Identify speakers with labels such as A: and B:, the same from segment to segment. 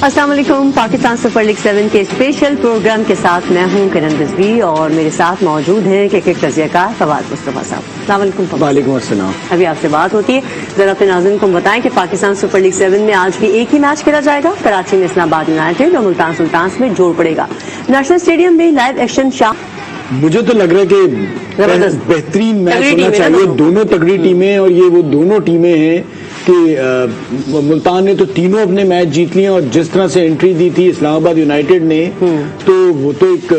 A: السلام علیکم. Pakistan super league 7 کے اسپیشل پروگرام کے ساتھ میں ہوں کرن رضوی اور میرے ساتھ موجود ہیں کرکٹ تجزیہ کار فواد مصطفیٰ صاحب. السلام علیکم.
B: وعلیکم السلام.
A: ابھی آپ سے بات ہوتی ہے, ذرا اپنے ناظرین کو بتائیں کہ پاکستان سپر لیگ 7 میں آج بھی ایک ہی میچ کھیلا جائے گا. کراچی میں اسلام آباد یونائیٹڈ اور ملتان سلطانز میں جوڑ پڑے گا. نیشنل اسٹیڈیم میں لائیو ایکشن شام.
B: مجھے تو لگ رہا ہے کہ بہترین میچ ہونا چاہیے. دونوں تگڑی ٹیمیں اور یہ وہ دونوں ٹیمیں ہیں کہ ملتان نے تو تینوں اپنے میچ جیت لیے اور جس طرح سے انٹری دی تھی اسلام آباد یونائیٹڈ نے تو وہ تو ایک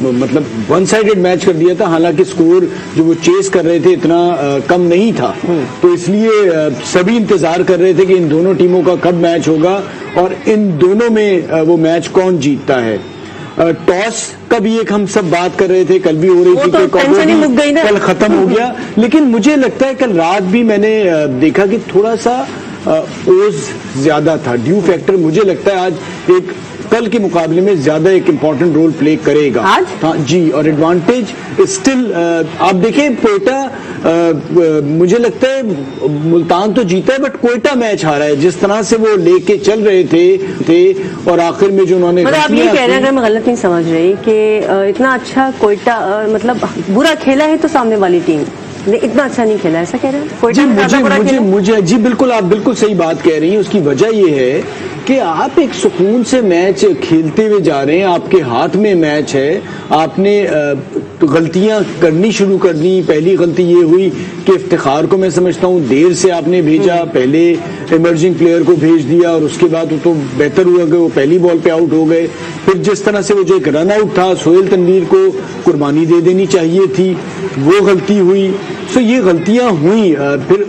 B: مطلب ون سائیڈڈ میچ کر دیا تھا. حالانکہ سکور جو وہ چیز کر رہے تھے اتنا کم نہیں تھا, تو اس لیے سبھی انتظار کر رہے تھے کہ ان دونوں ٹیموں کا کب میچ ہوگا اور ان دونوں میں وہ میچ کون جیتتا ہے. ٹاس کا بھی ایک ہم سب بات کر رہے تھے, کل بھی ہو رہی تھی کہ کل ختم ہو گیا, لیکن مجھے لگتا ہے کل رات بھی میں نے دیکھا کہ تھوڑا سا اوز زیادہ تھا. ڈیو فیکٹر مجھے لگتا ہے آج ایک کل کے مقابلے میں زیادہ ایک امپورٹنٹ رول پلے کرے گا. ہاں جی, اور ایڈوانٹیج اسٹل آپ دیکھیں کوئٹہ مجھے لگتا ہے ملتان تو جیتا ہے بٹ کوئٹہ میچ ہارا ہے. جس طرح سے وہ لے کے چل رہے تھے اور آخر میں جو انہوں نے
A: آپ یہ کہہ رہے ہیں, اگر میں غلط نہیں سمجھ رہی کہ اتنا اچھا کوئٹہ مطلب برا کھیلا ہے تو سامنے والی ٹیم اتنا اچھا نہیں کھیلا, ایسا کہہ رہے ہیں؟
B: مجھے جی بالکل, آپ بالکل صحیح بات کہہ رہی ہیں. اس کی وجہ یہ ہے کہ آپ ایک سکون سے میچ کھیلتے ہوئے جا رہے ہیں, آپ کے ہاتھ میں میچ ہے, آپ نے غلطیاں کرنی شروع کر دی. پہلی غلطی یہ ہوئی کہ افتخار کو میں سمجھتا ہوں دیر سے آپ نے بھیجا, پہلے ایمرجنگ پلیئر کو بھیج دیا اور اس کے بعد وہ تو بہتر ہوا کہ وہ پہلی بال پہ آؤٹ ہو گئے. پھر جس طرح سے وہ جو ایک رن آؤٹ تھا سہیل تنویر کو قربانی دے دینی چاہیے تھی, وہ غلطی ہوئی. سو یہ غلطیاں ہوئیں, پھر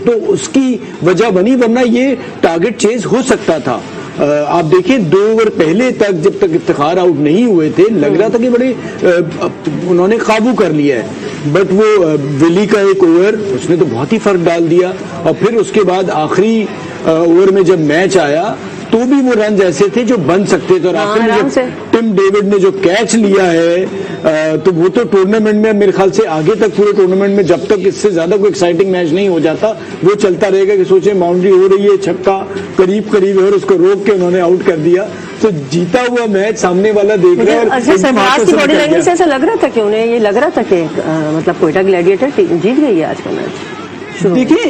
B: تو اس کی وجہ بنی, ورنہ یہ ٹارگٹ چیز ہو سکتا تھا. آپ دیکھیں 2 اوور پہلے تک جب تک افتخار آؤٹ نہیں ہوئے تھے لگ رہا تھا کہ بڑے انہوں نے قابو کر لیا ہے, بٹ وہ ولی کا ایک اوور اس نے تو بہت ہی فرق ڈال دیا. اور پھر اس کے بعد آخری اوور میں جب میچ آیا تو بھی وہ رنز ایسے تھے جو بن سکتے تھے, اور آخر میں جب ٹم ڈیوڈ نے جو کیچ لیا ہے تو وہ تو ٹورنامنٹ میں میرے خیال سے آگے تک پورے ٹورنامنٹ میں جب تک اس سے زیادہ کوئی ایکسائٹنگ میچ نہیں ہو جاتا وہ چلتا رہے گا کہ سوچیں باؤنڈری ہو رہی ہے, چھکا قریب ہے اور اس کو روک کے انہوں نے آؤٹ کر دیا. تو جیتا ہوا میچ سامنے والا دیکھ رہا ہے.
A: ایسا لگ رہا تھا کہ انہیں یہ لگ رہا تھا کہ مطلب کوئٹہ گلیڈیٹر جیت گئی ہے آج کا میچ.
B: دیکھیں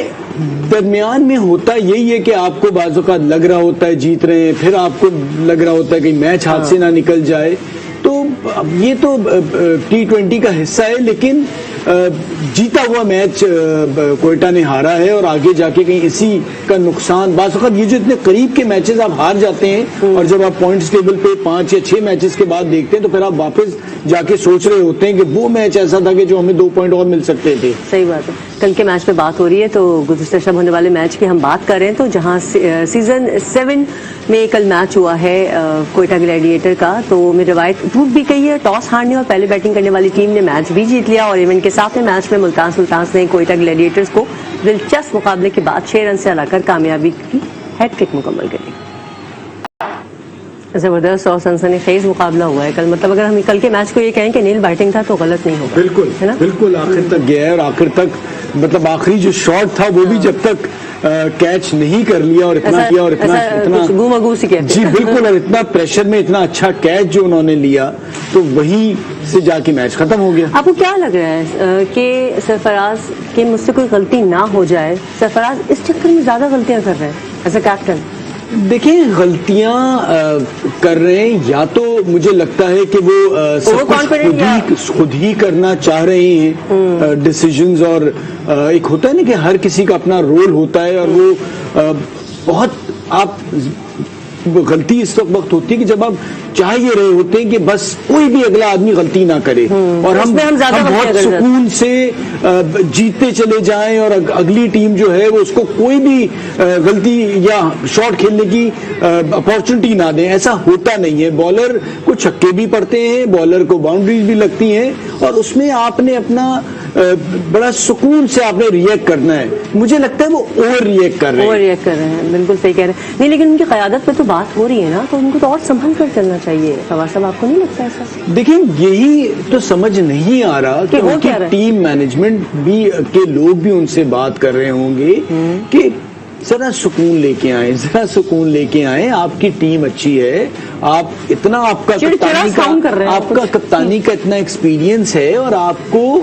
B: درمیان میں ہوتا یہی ہے کہ آپ کو بعض اوقات لگ رہا ہوتا ہے جیت رہے ہیں, پھر آپ کو لگ رہا ہوتا ہے کہ میچ ہاتھ سے نہ نکل جائے. تو یہ تو T20 کا حصہ ہے, لیکن جیتا ہوا میچ کوئٹہ نے ہارا ہے اور آگے جا کے کہیں اسی کا نقصان. بعض اوقات یہ جو اتنے قریب کے میچز آپ ہار جاتے ہیں اور جب آپ پوائنٹس ٹیبل پہ 5 یا 6 میچز کے بعد دیکھتے ہیں تو پھر آپ واپس جا کے سوچ رہے ہوتے ہیں کہ وہ میچ ایسا تھا کہ جو ہمیں 2 پوائنٹ اور مل سکتے تھے.
A: صحیح بات ہے. کل کے میچ پہ بات ہو رہی ہے تو گزشتہ شب ہونے والے میچ کی ہم بات کر رہے ہیں. تو جہاں سیزن 7 میں کل میچ ہوا ہے کوئٹہ گلیڈیٹر کا, تو میں روایت ٹوٹ بھی گئی ہے. ٹاس ہارنے اور پہلے بیٹنگ کرنے والی ٹیم نے میچ بھی جیت لیا, اور ایونٹ کے 7ویں میچ میں ملتان سلطانز نے کوئٹہ گلیڈیٹرز کو دلچسپ مقابلے کے بعد 6 رن سے ہرا کر کامیابی کی ہیٹ ٹرک مکمل کری. زبردست اور سنسنی خیز مقابلہ ہوا ہے کل. مطلب اگر ہم کل کے میچ کو یہ کہیں کہ نیل بیٹنگ تھا تو غلط نہیں ہوگا.
B: بالکل ہے نا, بالکل آخر تک گیا ہے, اور آخر تک مطلب آخری جو شاٹ تھا وہ بھی جب تک کیچ نہیں کر لیا اور اتنا کیا اور اتنا جی بالکل, اور اتنا پریشر میں اتنا اچھا کیچ جو انہوں نے لیا تو وہیں سے جا کے میچ ختم ہو گیا.
A: آپ کو کیا لگ رہا ہے کہ سرفراز کہ مجھ سے کوئی غلطی نہ ہو جائے, سرفراز اس چکر میں زیادہ غلطیاں کر رہے ہیں ایز اے کیپٹن؟
B: دیکھیں غلطیاں کر رہے ہیں, یا تو مجھے لگتا ہے کہ وہ سب کچھ خود ہی کرنا چاہ رہے ہیں ڈیسیژنز, اور ایک ہوتا ہے نا کہ ہر کسی کا اپنا رول ہوتا ہے, اور وہ بہت آپ غلطی اس وقت ہوتی ہے کہ جب آپ چاہ یہ رہے ہوتے ہیں کہ بس کوئی بھی اگلا آدمی غلطی نہ کرے اور ہم بہت سکون سے جیتتے چلے جائیں, اور اگلی ٹیم جو ہے وہ اس کو کوئی بھی غلطی یا شاٹ کھیلنے کی اپارچونٹی نہ دیں. ایسا ہوتا نہیں ہے. بالر کو چھکے بھی پڑتے ہیں, بالر کو باؤنڈریز بھی لگتی ہیں, اور اس میں آپ نے اپنا بڑا سکون سے آپ نے ریئیکٹ کرنا ہے. مجھے لگتا ہے وہ اوور ریئیکٹ کر رہے ہیں.
A: بالکل صحیح کہہ رہے ہیں. نہیں لیکن ان کی قیادت پہ تو بات ہو رہی ہے نا, تو ان کو تو اور سنبھل کر چلنا چاہیے. فواد صاحب آپ کو نہیں لگتا ایسا؟
B: دیکھیں یہی تو سمجھ نہیں آ رہا کہ ان کی ٹیم مینجمنٹ بھی کے لوگ بھی ان سے بات کر رہے ہوں گے کہ ذرا سکون لے کے آئیں, ذرا سکون لے کے آئیں. آپ کی ٹیم اچھی ہے, آپ اتنا آپ کا کپتانی کا اتنا ایکسپیرینس ہے, اور آپ کو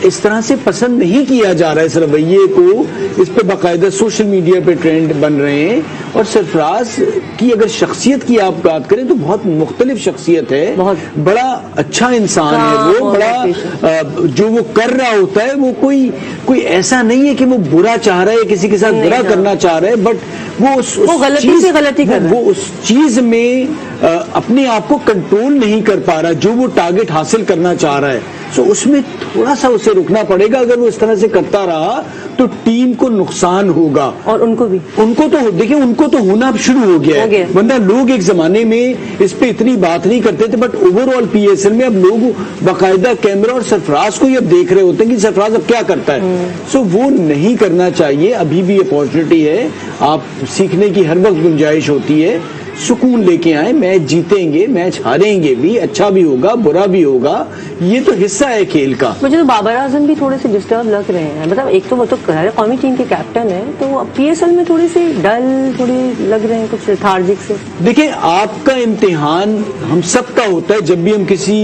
B: اس طرح سے پسند نہیں کیا جا رہا ہے اس رویے کو. اس پہ باقاعدہ سوشل میڈیا پہ ٹرینڈ بن رہے ہیں. اور سرفراز کی اگر شخصیت کی آپ بات کریں تو بہت مختلف شخصیت ہے, بڑا اچھا انسان ہے وہ, بڑا جو وہ کر رہا ہوتا ہے وہ کوئی ایسا نہیں ہے کہ وہ برا چاہ رہا ہے, کسی کے ساتھ برا کرنا چاہ رہا ہے, بٹ وہ اس چیز میں اپنے آپ کو کنٹرول نہیں کر پا رہا جو وہ ٹارگٹ حاصل کرنا چاہ رہا ہے. سو اس میں تھوڑا سا اسے رکنا پڑے گا. اگر وہ اس طرح سے کرتا رہا تو ٹیم کو نقصان ہوگا, اور ان کو تو دیکھیں ان کو تو ہونا شروع ہو گیا ہے. ورنہ لوگ ایک زمانے میں اس پہ اتنی بات نہیں کرتے تھے, but over all P S L میں اب لوگ باقاعدہ کیمرہ اور سرفراز کو ہی اب دیکھ رہے ہوتے ہیں کہ سرفراز اب کیا کرتا ہے. سو وہ نہیں کرنا چاہیے. ابھی بھی اپارچونیٹی ہے, آپ سیکھنے کی ہر وقت گنجائش ہوتی ہے. سکون لے کے آئیں, میچ جیتیں گے, میچ ہاریں گے بھی, اچھا بھی ہوگا برا بھی ہوگا, یہ تو حصہ ہے کھیل کا.
A: مجھے تو بابر اعظم بھی تھوڑے سے ڈسٹرب لگ رہے ہیں. مطلب ایک تو وہ تو قومی ٹیم کے کیپٹن ہیں, تو پی ایس ایل میں تھوڑے سے ڈل تھوڑے لگ رہے ہیں, کچھ لیتھارجک سے.
B: دیکھیں آپ کا امتحان ہم سب کا ہوتا ہے جب بھی ہم کسی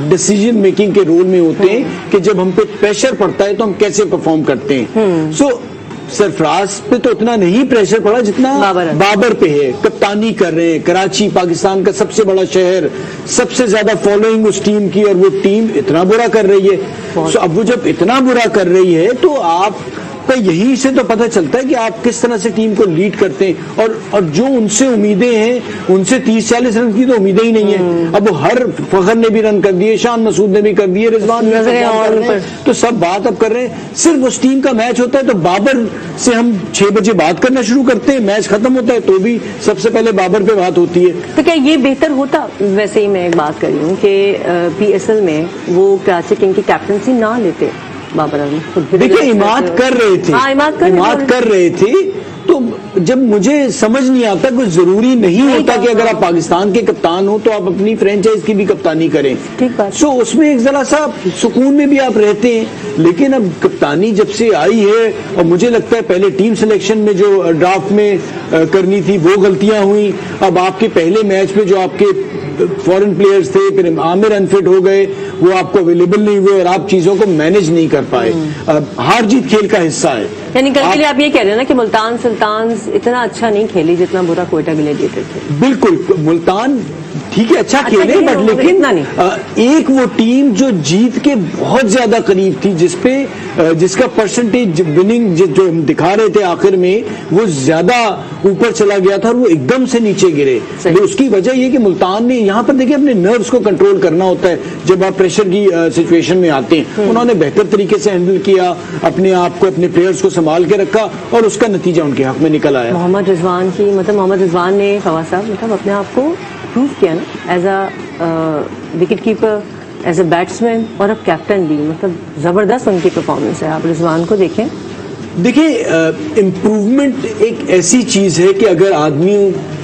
B: ڈیسیجن میکنگ کے رول میں ہوتے ہیں, کہ جب ہم پہ پریشر پڑتا ہے تو ہم کیسے پرفارم کرتے ہیں. سو سرفراز پہ تو اتنا نہیں پریشر پڑا جتنا بابر پہ ہے. کپتانی کر رہے ہیں, کراچی پاکستان کا سب سے بڑا شہر, سب سے زیادہ فالوئنگ اس ٹیم کی, اور وہ ٹیم اتنا برا کر رہی ہے. سو اب وہ جب اتنا برا کر رہی ہے تو آپ کا یہی سے تو پتہ چلتا ہے کہ آپ کس طرح سے ٹیم کو لیڈ کرتے ہیں. اور جو ان سے امیدیں ہیں, ان سے 30-40 رن کی تو امیدیں ہی نہیں ہیں. اب وہ ہر فخر نے بھی رن کر دیے, شان مسعود نے بھی کر دیے, رضوان نے, تو سب بات اب کر رہے ہیں. صرف اس ٹیم کا میچ ہوتا ہے تو بابر سے ہم 6 بجے بات کرنا شروع کرتے ہیں, میچ ختم ہوتا ہے تو بھی سب سے پہلے بابر پہ بات ہوتی ہے.
A: تو کیا یہ بہتر ہوتا؟ ویسے ہی میں ایک بات کر رہی ہوں کہ پی ایس ایل میں وہ کراچی کنگ کی کیپٹنسی نہ لیتے بابر اعظم.
B: دیکھیں عماد کر رہے تھے, تو جب مجھے سمجھ نہیں آتا, کوئی ضروری نہیں ہوتا کہ اگر آپ پاکستان کے کپتان ہو تو آپ اپنی فرینچائز کی بھی کپتانی کریں. سو اس میں ایک ذرا سا سکون میں بھی آپ رہتے ہیں. لیکن اب کپتانی جب سے آئی ہے, اور مجھے لگتا ہے پہلے ٹیم سلیکشن میں جو ڈرافٹ میں کرنی تھی وہ غلطیاں ہوئی. اب آپ کے پہلے میچ میں جو آپ کے فورن پلیئرز تھے, پھر عامر انفٹ ہو گئے, وہ آپ کو اویلیبل نہیں ہوئے, اور آپ چیزوں کو مینج نہیں کر پائے. ہار جیت کھیل کا حصہ ہے.
A: یعنی کل کے لیے آپ یہ کہہ رہے ہیں نا کہ ملتان سلطانز اتنا اچھا نہیں کھیلی جتنا برا کوئٹہ گلیڈیٹر تھے.
B: بالکل, ملتان ٹھیک ہے اچھا کھیلے, بٹ لیکن ایک وہ ٹیم جو جیت کے بہت زیادہ قریب تھی, جس کا پرسنٹیج وننگ جو دکھا رہے تھے آخر میں وہ زیادہ اوپر چلا گیا تھا, اور وہ ایک دم سے نیچے گرے. اس کی وجہ یہ کہ ملتان نے یہاں پر دیکھیں اپنے نروز کو کنٹرول کرنا ہوتا ہے جب آپ پریشر کی سچویشن میں آتے ہیں. انہوں نے بہتر طریقے سے ہینڈل کیا, اپنے آپ کو اپنے پلیئرز کو سنبھال کے رکھا, اور اس کا نتیجہ ان کے حق میں نکل آیا.
A: محمد رضوان نے فواز صاحب اپنے آپ کو پروو کیا نا, as a wicket keeper, as a batsman, اور اب کیپٹن بھی. مطلب زبردست ان کی پرفارمنس ہے. آپ رضوان کو دیکھیں امپروومنٹ ایک ایسی چیز ہے کہ اگر آدمی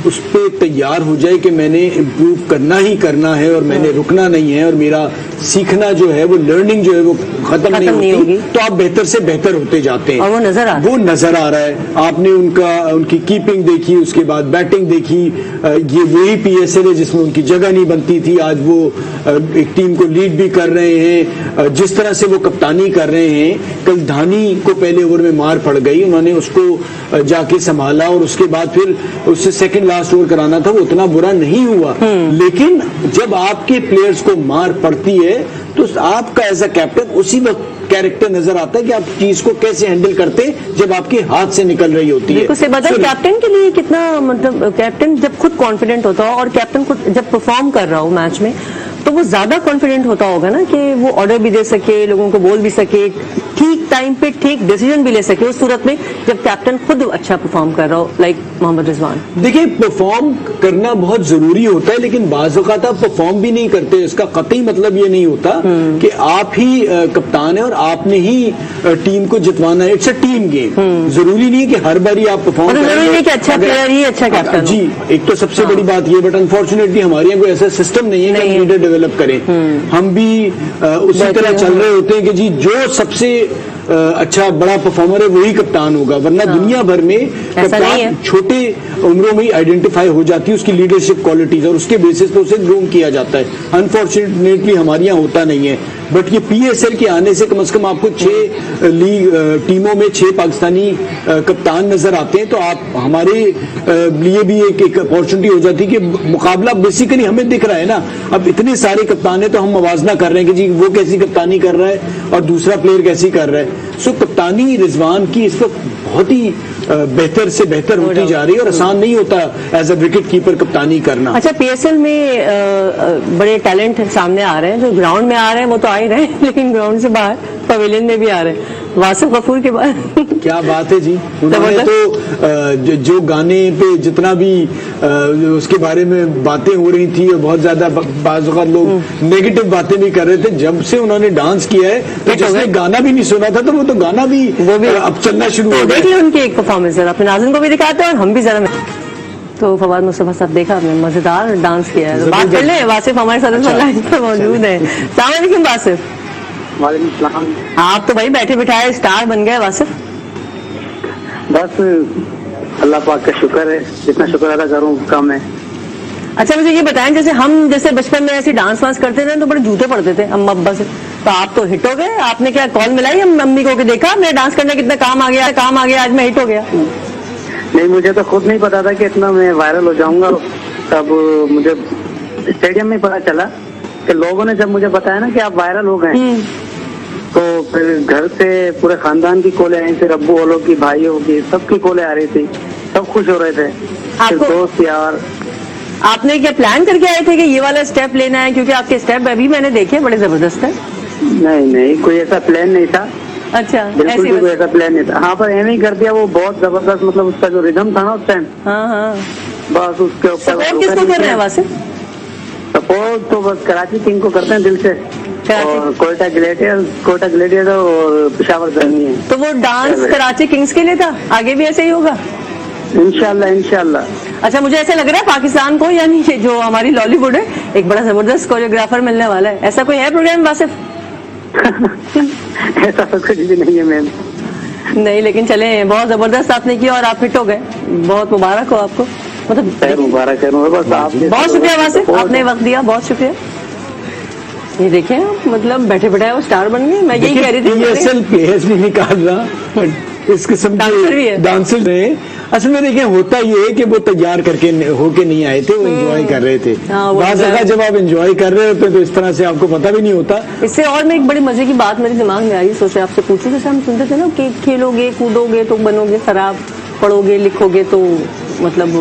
A: اس پہ تیار ہو جائے کہ میں نے امپروو کرنا ہی کرنا ہے, اور میں نے رکنا نہیں ہے, اور میرا سیکھنا جو ہے وہ لرننگ جو ہے وہ ختم نہیں ہوگی, تو آپ بہتر سے بہتر ہوتے جاتے ہیں. اور وہ نظر آ رہا ہے.
B: آپ نے ان کی کیپنگ دیکھی, اس کے بعد بیٹنگ دیکھی. یہ وہی پی ایس ایل ہے جس میں ان کی جگہ نہیں بنتی تھی. آج وہ ایک ٹیم کو لیڈ بھی کر رہے ہیں, جس طرح سے وہ کپتانی کر رہے ہیں. کل دھانی کو پہلے اوور میں مار پڑ گئی, انہوں نے اس کو جا کے سنبھالا, اور اس کے بعد پھر اس سے سیکنڈ لاسٹ اوور کرانا تھا, وہ اتنا برا نہیں ہوا. لیکن جب آپ کے پلیئرز کو مار پڑتی ہے تو آپ کا ایز اے کیپٹن اسی وقت کیریکٹر نظر آتا ہے کہ آپ چیز کو کیسے ہینڈل کرتے جب آپ کے ہاتھ سے نکل رہی ہوتی ہے.
A: کیپٹن کے لیے کتنا, مطلب کیپٹن جب خود کانفیڈنٹ ہوتا ہو, اور کیپٹن خود جب پرفارم کر رہا ہو میچ میں, تو وہ زیادہ کانفیڈنٹ ہوتا ہوگا نا کہ وہ آرڈر بھی دے سکے, لوگوں کو بول بھی سکے, ٹھیک ٹائم پہ ٹھیک ڈیسیژن بھی لے سکے, اس صورت میں جب کیپٹن خود اچھا پرفارم کر رہا ہو, لائک محمد رضوان.
B: دیکھیں پرفارم کرنا بہت ضروری ہوتا ہے, لیکن بعض اوقات آپ پرفارم بھی نہیں کرتے. اس کا قطعی مطلب یہ نہیں ہوتا کہ آپ ہی کپتان ہیں اور آپ نے ہی ٹیم کو جتوانا ہے. It's a team game. ضروری نہیں کہ ہر باری آپ پرفارم کریں,
A: ضروری نہیں کہ اچھا پلیئر ہی اچھا کیپٹن.
B: جی, ایک تو سب سے بڑی بات یہ, بٹ انفارچونیٹلی ہمارے یہاں کوئی ایسا سسٹم نہیں ہے کہ لیڈر ڈیولپ کریں. ہم بھی اسی طرح چل رہے ہوتے ہیں کہ جی جو سب سے اچھا بڑا پرفارمر ہے وہی کپتان ہوگا, ورنہ دنیا بھر میں کپتان چھوٹے عمروں میں ہی آئیڈینٹیفائی ہو جاتی ہے اس کی لیڈرشپ کوالٹیز, اور اس کے بیسس پہ اسے گروم کیا جاتا ہے. انفارچونیٹلی ہمارے یہاں ہوتا نہیں ہے, بٹ یہ پی ایس ایل کے آنے سے کم از کم آپ کو 6 لیگ ٹیموں میں 6 پاکستانی کپتان نظر آتے ہیں, تو آپ ہمارے لیے بھی ایک اپارچونٹی ہو جاتی ہے کہ مقابلہ بیسیکلی ہمیں دکھ رہا ہے نا. اب اتنے سارے کپتان ہیں تو ہم موازنہ کر رہے ہیں کہ جی وہ کیسی کپتانی کر رہا ہے اور دوسرا پلیئر کیسی کر رہا ہے. سو کپتانی رضوان کی اس وقت بہت ہی بہتر سے بہتر ہوتی جا رہی ہے, اور آسان نہیں ہوتا ایز اے وکٹ کیپر کپتانی کرنا.
A: اچھا, پی ایس ایل میں بڑے ٹیلنٹ سامنے آ رہے ہیں, جو گراؤنڈ میں آ رہے ہیں وہ تو آ ہی رہے ہیں, لیکن گراؤنڈ سے باہر پویلین میں بھی آ رہے ہیں. واصف غفور کے بعد
B: کیا بات ہے جی, انہوں نے تو جو گانے پہ جتنا بھی اس کے بارے میں باتیں ہو رہی تھی, اور بہت زیادہ بعض اوقات لوگ نیگیٹو باتیں بھی کر رہے تھے, جب سے انہوں نے ڈانس کیا ہے تو جس نے گانا بھی نہیں سنا تھا تو وہ تو گانا بھی اب چلنا شروع ہو گیا.
A: دیکھ لیں ان کی ایک پرفارمنس, اپنے ناظرین کو بھی دکھاتے ہیں اور ہم بھی ذرا. تو فواد مصطفیٰ صاحب دیکھا آپ نے, مزیدار ڈانس کیا ہے. بات کر لیں, واصف ہمارے ساتھ لائن پر موجود ہیں. السلام علیکم واصف.
C: وعلیکم السلام.
A: آپ تو بھائی بیٹھے بٹھائے اسٹار بن گئے واصف.
C: بس اللہ پاک کا شکر ہے, جتنا شکر ادا کروں کم ہے.
A: اچھا مجھے یہ بتائیں, جیسے بچپن میں ایسے ڈانس وانس کرتے تھے تو بڑے جوتے پڑتے تھے اما ابا سے, تو آپ تو ہٹ ہو گئے. آپ نے کیا کال ملائی امی کو کہ دیکھا میرا ڈانس کرنا کتنا کام آ گیا, آج میں ہٹ ہو گیا؟
C: نہیں, مجھے تو خود نہیں پتا تھا کہ اتنا میں وائرل ہو جاؤں گا. تب مجھے اسٹیڈیم میں پتا چلا کہ لوگوں نے جب مجھے بتایا نا کہ آپ وائرل ہو گئے, تو پھر گھر سے پورے خاندان کی کالیں آئی, پھر ابو والوں کی, بھائیوں کی, سب کی کالیں آ رہی تھی, سب خوش ہو رہے تھے. پھر دوست یار.
A: آپ نے کیا پلان کر کے آئے تھے کہ یہ والا اسٹیپ لینا ہے, کیونکہ آپ کے اسٹیپ ابھی میں نے دیکھے بڑے زبردست ہیں؟
C: نہیں, کوئی ایسا پلان نہیں تھا.
A: اچھا,
C: بالکل بھی کوئی ایسا پلان نہیں تھا. ہاں, پر ایویں کر دیا. وہ بہت زبردست, مطلب اس کا جو ریدم تھا نا اس ٹائم,
A: ہاں,
C: بس اس کے اوپر.
A: سپورٹ کس کو کر رہے ہیں واصف؟
C: سپورٹ تو بس کراچی کنگ کو کرتے ہیں دل سے, اور کوئٹہ گلیڈیئر اور پشاور زلمی ہے.
A: تو وہ ڈانس کراچی کنگز کے لیے تھا, آگے بھی ایسے ہی ہوگا
C: انشاءاللہ.
A: اچھا, مجھے ایسا لگ رہا ہے پاکستان کو, یعنی جو ہماری لالی ووڈ ہے, ایک بڑا زبردست کوریوگرافر ملنے والا ہے. ایسا کوئی ہے پروگرام واصف؟
C: ایسا تو کچھ بھی نہیں ہے میم.
A: نہیں, لیکن چلیں, بہت زبردست آپ نے کیا اور آپ ہٹ ہو گئے. بہت مبارک ہو آپ کو, مطلب
C: مبارک ہے.
A: بہت شکریہ واصف, آپ نے وقت دیا, بہت شکریہ. یہ دیکھیں آپ, مطلب بیٹھے بیٹھے وہ اسٹار بن گئے. میں یہی کہہ رہی تھی,
B: اصل پلیئرز بھی نکال رہا, اس قسم کے ڈانسر رہے. اصل میں دیکھیں, ہوتا یہ ہے کہ وہ تیار کر کے ہو کے نہیں آئے تھے, وہ انجوائے کر رہے تھے. بعض اوقات جب آپ انجوائے کر رہے ہوتے ہیں تو اس طرح سے آپ کو پتہ بھی نہیں ہوتا.
A: اس سے اور میں ایک بڑی مزے کی بات میرے دماغ میں آئی, سوچے آپ سے پوچھوں. جیسے ہم سنتے تھے نا کہ کھیلو گے کودو گے تو بنو گے خراب, پڑھو گے لکھو گے تو مطلب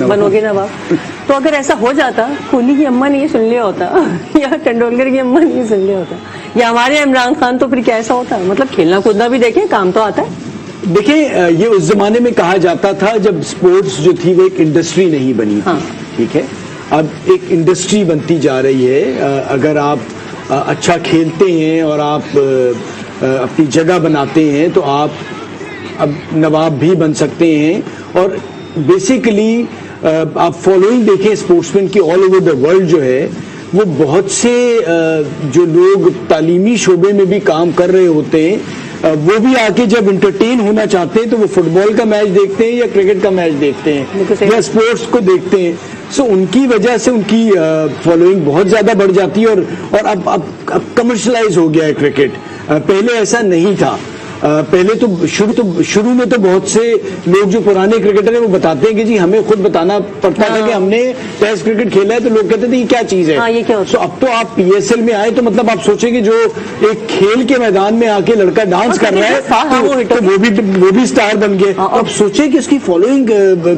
A: بنو گے نواب. تو اگر ایسا ہو جاتا, کوہلی کی اماں نے یہ سن لیا ہوتا, یا ٹنڈولکر کی اماں نے یہ سن لیا ہوتا, یا ہمارے عمران خان, تو پھر کیا ایسا ہوتا؟ مطلب کھیلنا کودنا بھی دیکھیں, کام تو آتا ہے.
B: دیکھیں, یہ اس زمانے میں کہا جاتا تھا جب سپورٹس جو تھی وہ ایک انڈسٹری نہیں بنی تھی. ٹھیک ہے, اب ایک انڈسٹری بنتی جا رہی ہے. اگر آپ اچھا کھیلتے ہیں اور آپ اپنی جگہ بناتے ہیں تو آپ اب نواب بھی بن سکتے ہیں. اور بیسیکلی آپ فالوئنگ دیکھیں اسپورٹس مین کی آل اوور دا ورلڈ جو ہے, وہ بہت سے جو لوگ تعلیمی شعبے میں بھی کام کر رہے ہوتے ہیں, وہ بھی آ کے جب انٹرٹین ہونا چاہتے ہیں تو وہ فٹ بال کا میچ دیکھتے ہیں یا کرکٹ کا میچ دیکھتے ہیں یا اسپورٹس کو دیکھتے ہیں. سو ان کی وجہ سے ان کی فالوئنگ بہت زیادہ بڑھ جاتی ہے, اور اب کمرشلائز ہو گیا ہے کرکٹ. پہلے ایسا نہیں تھا. پہلے تو شروع میں تو بہت سے لوگ جو پرانے کرکٹر ہیں وہ بتاتے ہیں کہ جی ہمیں خود بتانا پڑتا تھا کہ ہم نے ٹیسٹ کرکٹ کھیلا ہے, تو لوگ کہتے تھے یہ کیا چیز ہے. سو اب تو آپ پی ایس ایل میں آئے تو مطلب آپ سوچیں کہ جو ایک کھیل کے میدان میں آ کے لڑکا ڈانس کر رہا ہے تو وہ بھی اسٹار بن گئے. اب سوچیں کہ اس کی فالوئنگ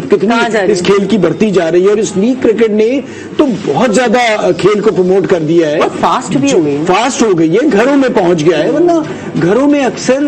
B: کتنی اس کھیل کی بڑھتی جا رہی ہے, اور اس لیگ کرکٹ نے تو بہت زیادہ کھیل کو پروموٹ کر دیا ہے,
A: فاسٹ ہو گئی ہے,
B: گھروں میں پہنچ گیا ہے. ورنہ گھروں میں اکثر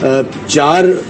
B: 4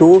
A: 2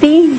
A: 3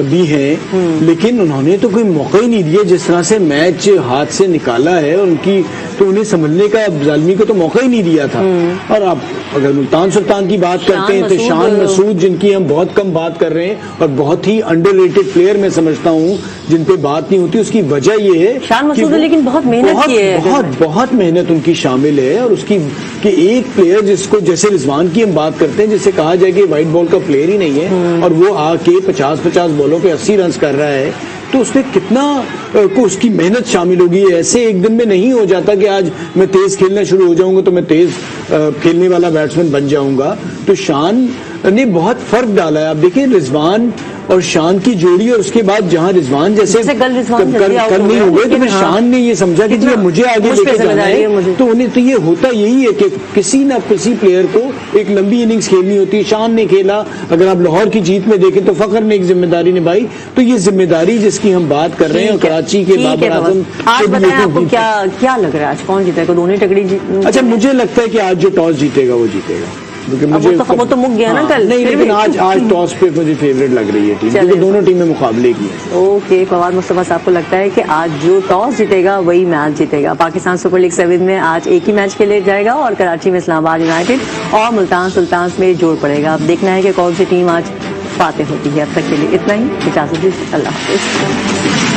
B: بھی ہیں لیکن انہوں نے تو کوئی موقع ہی نہیں دیا. جس طرح سے میچ ہاتھ سے نکالا ہے ان کی تو انہیں سنبھلنے کا ظالمی کو تو موقع ہی نہیں دیا تھا. اور اب اگر ملتان سلطان کی بات کرتے ہیں تو شان مسعود جن کی ہم بہت کم بات کر رہے ہیں اور بہت ہی انڈر ریٹڈ پلیئر میں سمجھتا ہوں جن پہ بات نہیں ہوتی. اس کی وجہ یہ ہے
A: شان مسعود نے لیکن بہت محنت کی ہے,
B: بہت محنت ان کی شامل ہے. اور اس کی کہ ایک پلیئر جس کو جیسے رضوان کی ہم بات کرتے ہیں جسے کہا جائے کہ وائٹ بال کا پلیئر ہی نہیں ہے اور وہ آ کے 50 بالوں پہ 80 رنز کر رہا ہے تو اس میں کتنا اس کی محنت شامل ہوگی. ایسے ایک دن میں نہیں ہو جاتا کہ آج میں تیز کھیلنا شروع ہو جاؤں گا تو میں تیز کھیلنے والا بیٹسمین بن جاؤں گا. تو شان نے بہت فرق ڈالا ہے. آپ دیکھیں رضوان اور شان کی جوڑی اور اس کے بعد جہاں رضوان جیسے کل نہیں ہو گئے تو پھر شان نے یہ سمجھا کہ یہ مجھے آگے لے کے جانا ہے. تو انہیں تو یہ ہوتا یہی ہے کہ کسی نہ کسی پلیئر کو ایک لمبی اننگز کھیلنی ہوتی ہے. شان نے کھیلا, اگر آپ لاہور کی جیت میں دیکھیں تو فخر نے ایک ذمہ داری نبھائی. تو یہ ذمہ داری جس کی ہم بات کر رہے ہیں کراچی کے بابر اعظم.
A: آج بتائیں آپ کو کیا لگ رہا ہے آج کون جیتے گا؟ دونوں ٹکڑی.
B: اچھا مجھے لگتا ہے کہ آج جو ٹاس جیتے گا وہ جیتے گا کیونکہ مجھے
A: وہ تو مک گیا نا کل.
B: نہیں لیکن آج ٹاس پہ مجھے فیوریٹ لگ رہی ہے ٹیم کیونکہ دونوں ٹیمیں مقابلے کی ہیں.
A: اوکے فواد مصطفیٰ صاحب کو لگتا ہے کہ آج جو ٹاس جیتے گا وہی میچ جیتے گا. پاکستان سپر لیگ 7 میں آج ایک ہی میچ کھیلے جائے گا اور کراچی میں اسلام آباد یونائٹیڈ اور ملتان سلطانز میں جوڑ پڑے گا. اب دیکھنا ہے کہ کون سی ٹیم آج فاتح ہوتی ہے. اب تک کے لیے اتنا ہی. اجازت دیجیے. اللہ حافظ.